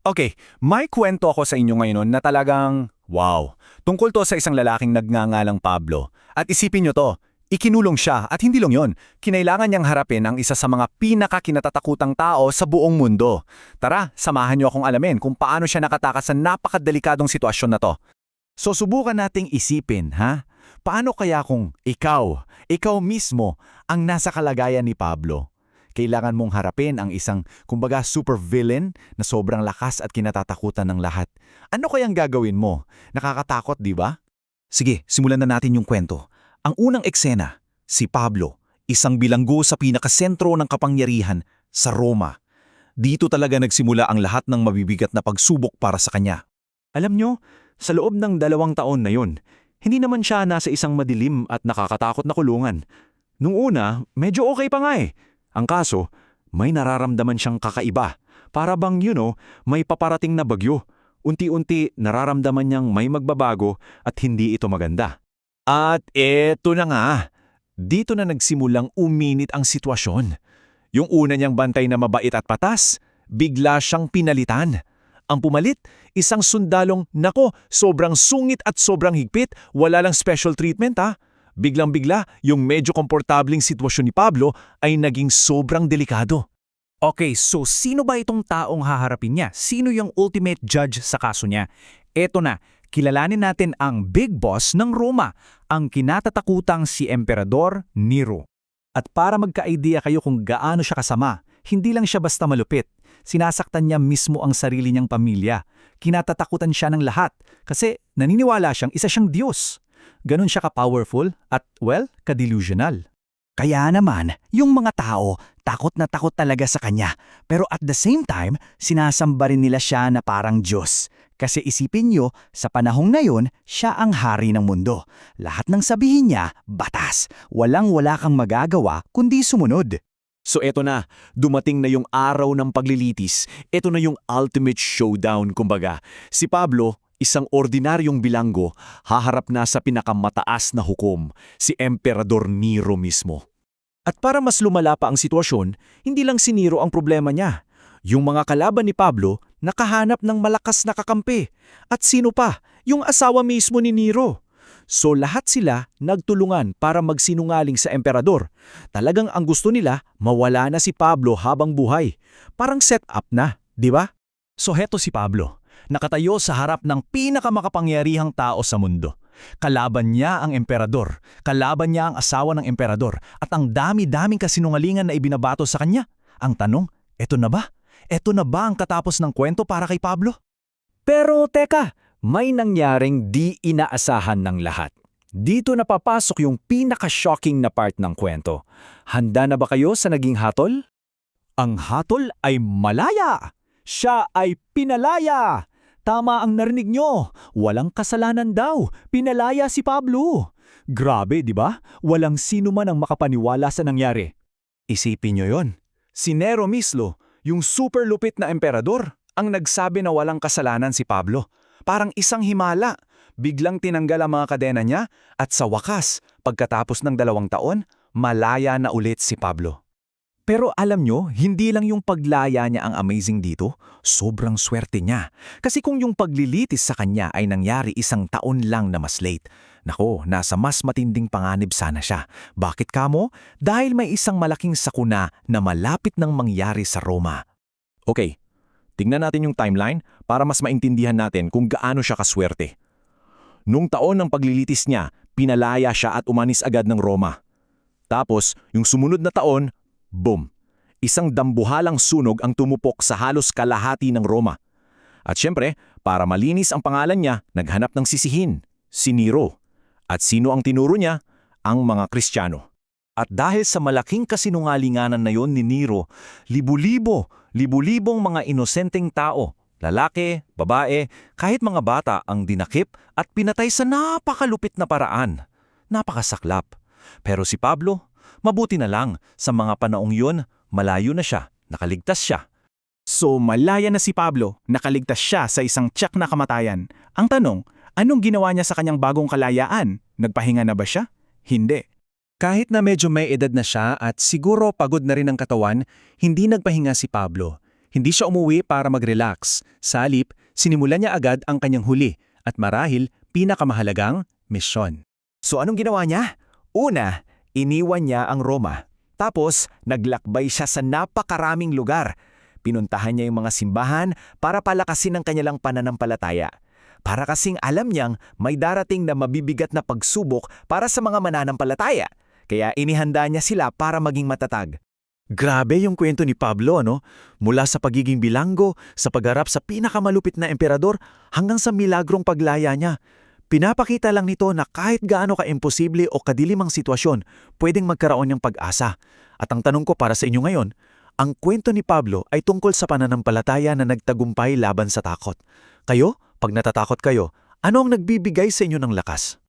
Okay, may kwento ako sa inyo ngayon na talagang, wow, tungkol to sa isang lalaking nagngangalang Pablo. At isipin nyo to, ikinulong siya at hindi lang yon, kinailangan niyang harapin ang isa sa mga pinakakinatatakutang tao sa buong mundo. Tara, samahan niyo akong alamin kung paano siya nakatakas sa napakadelikadong sitwasyon na to. So subukan nating isipin, ha? Paano kaya kung ikaw mismo ang nasa kalagayan ni Pablo? Kailangan mong harapin ang isang, kumbaga, super villain na sobrang lakas at kinatatakutan ng lahat. Ano kayang gagawin mo? Nakakatakot, di ba? Sige, simulan na natin yung kwento. Ang unang eksena, si Pablo, isang bilanggo sa pinakasentro ng kapangyarihan sa Roma. Dito talaga nagsimula ang lahat ng mabibigat na pagsubok para sa kanya. Alam nyo, sa loob ng 2 taon na yun, hindi naman siya nasa isang madilim at nakakatakot na kulungan. Nung una, medyo okay pa nga eh. Ang kaso, may nararamdaman siyang kakaiba. Para bang, may paparating na bagyo. Unti-unti nararamdaman niyang may magbabago at hindi ito maganda. At eto na nga, dito na nagsimulang uminit ang sitwasyon. Yung una niyang bantay na mabait at patas, bigla siyang pinalitan. Ang pumalit, isang sundalong, sobrang sungit at sobrang higpit, wala lang special treatment ha. Biglang-bigla, yung medyo komportabling sitwasyon ni Pablo ay naging sobrang delikado. Okay, so sino ba itong taong haharapin niya? Sino yung ultimate judge sa kaso niya? Eto na, kilalanin natin ang big boss ng Roma, ang kinatatakutang si Emperador Nero. At para magka-idea kayo kung gaano siya kasama, hindi lang siya basta malupit. Sinasaktan niya mismo ang sarili niyang pamilya. Kinatatakutan siya ng lahat kasi naniniwala siyang isa siyang Diyos. Ganon siya ka-powerful at, ka-delusional. Kaya naman, yung mga tao, takot na takot talaga sa kanya. Pero at the same time, sinasamba rin nila siya na parang Diyos. Kasi isipin nyo, sa panahong na yun, siya ang hari ng mundo. Lahat ng sabihin niya, batas. Walang-wala kang magagawa kundi sumunod. So eto na, dumating na yung araw ng paglilitis. Eto na yung ultimate showdown, kumbaga. Si Pablo, isang ordinaryong bilanggo, haharap na sa pinakamataas na hukom, si Emperador Nero mismo. At para mas lumala pa ang sitwasyon, hindi lang si Nero ang problema niya. Yung mga kalaban ni Pablo nakahanap ng malakas na kakampi. At sino pa? Yung asawa mismo ni Nero. So lahat sila nagtulungan para magsinungaling sa emperador. Talagang ang gusto nila, mawala na si Pablo habang buhay. Parang set up na, di ba? So heto si Pablo. Nakatayo sa harap ng pinakamakapangyarihang tao sa mundo. Kalaban niya ang emperador, kalaban niya ang asawa ng emperador, at ang dami-daming kasinungalingan na ibinabato sa kanya. Ang tanong, eto na ba? Eto na ba ang katapos ng kwento para kay Pablo? Pero teka, may nangyaring di inaasahan ng lahat. Dito na papasok yung pinaka-shocking na part ng kwento. Handa na ba kayo sa naging hatol? Ang hatol ay malaya! Siya ay pinalaya! Tama ang narinig nyo, walang kasalanan daw, pinalaya si Pablo. Grabe, di ba? Walang sino man ang makapaniwala sa nangyari. Isipin nyo yon. Si Nero mismo, yung super lupit na emperador, ang nagsabi na walang kasalanan si Pablo. Parang isang himala, biglang tinanggal ang mga kadena niya at sa wakas, pagkatapos ng 2 taon, malaya na ulit si Pablo. Pero alam nyo, hindi lang yung paglaya niya ang amazing dito, sobrang swerte niya. Kasi kung yung paglilitis sa kanya ay nangyari 1 taon lang na mas late, nasa mas matinding panganib sana siya. Bakit kamo? Dahil may isang malaking sakuna na malapit nang mangyari sa Roma. Okay, tingnan natin yung timeline para mas maintindihan natin kung gaano siya kaswerte. Nung taon ng paglilitis niya, pinalaya siya at umanis agad ng Roma. Tapos, yung sumunod na taon, boom! Isang dambuhalang sunog ang tumupok sa halos kalahati ng Roma. At syempre, para malinis ang pangalan niya, naghanap ng sisihin, si Nero. At sino ang tinuro niya? Ang mga Kristiyano. At dahil sa malaking kasinungalinganan na yon ni Nero, libu-libong mga inosenteng tao, lalaki, babae, kahit mga bata ang dinakip at pinatay sa napakalupit na paraan. Napakasaklap. Pero si Pablo, mabuti na lang, sa mga panaong yun, malayo na siya, nakaligtas siya. So malaya na si Pablo, nakaligtas siya sa isang tiyak na kamatayan. Ang tanong, anong ginawa niya sa kanyang bagong kalayaan? Nagpahinga na ba siya? Hindi. Kahit na medyo may edad na siya at siguro pagod na rin ang katawan, hindi nagpahinga si Pablo. Hindi siya umuwi para mag-relax. Sa halip, sinimulan niya agad ang kanyang huli at marahil pinakamahalagang misyon. So anong ginawa niya? Una, iniwan niya ang Roma. Tapos, naglakbay siya sa napakaraming lugar. Pinuntahan niya yung mga simbahan para palakasin ang kanilang pananampalataya. Para kasing alam niyang may darating na mabibigat na pagsubok para sa mga mananampalataya. Kaya inihanda niya sila para maging matatag. Grabe yung kwento ni Pablo, ano? Mula sa pagiging bilanggo, sa pagharap sa pinakamalupit na emperador, hanggang sa milagrong paglaya niya. Pinapakita lang nito na kahit gaano ka-imposible o kadilimang sitwasyon, pwedeng magkaroon ng pag-asa. At ang tanong ko para sa inyo ngayon, ang kwento ni Pablo ay tungkol sa pananampalataya na nagtagumpay laban sa takot. Kayo, pag natatakot kayo, ano ang nagbibigay sa inyo ng lakas?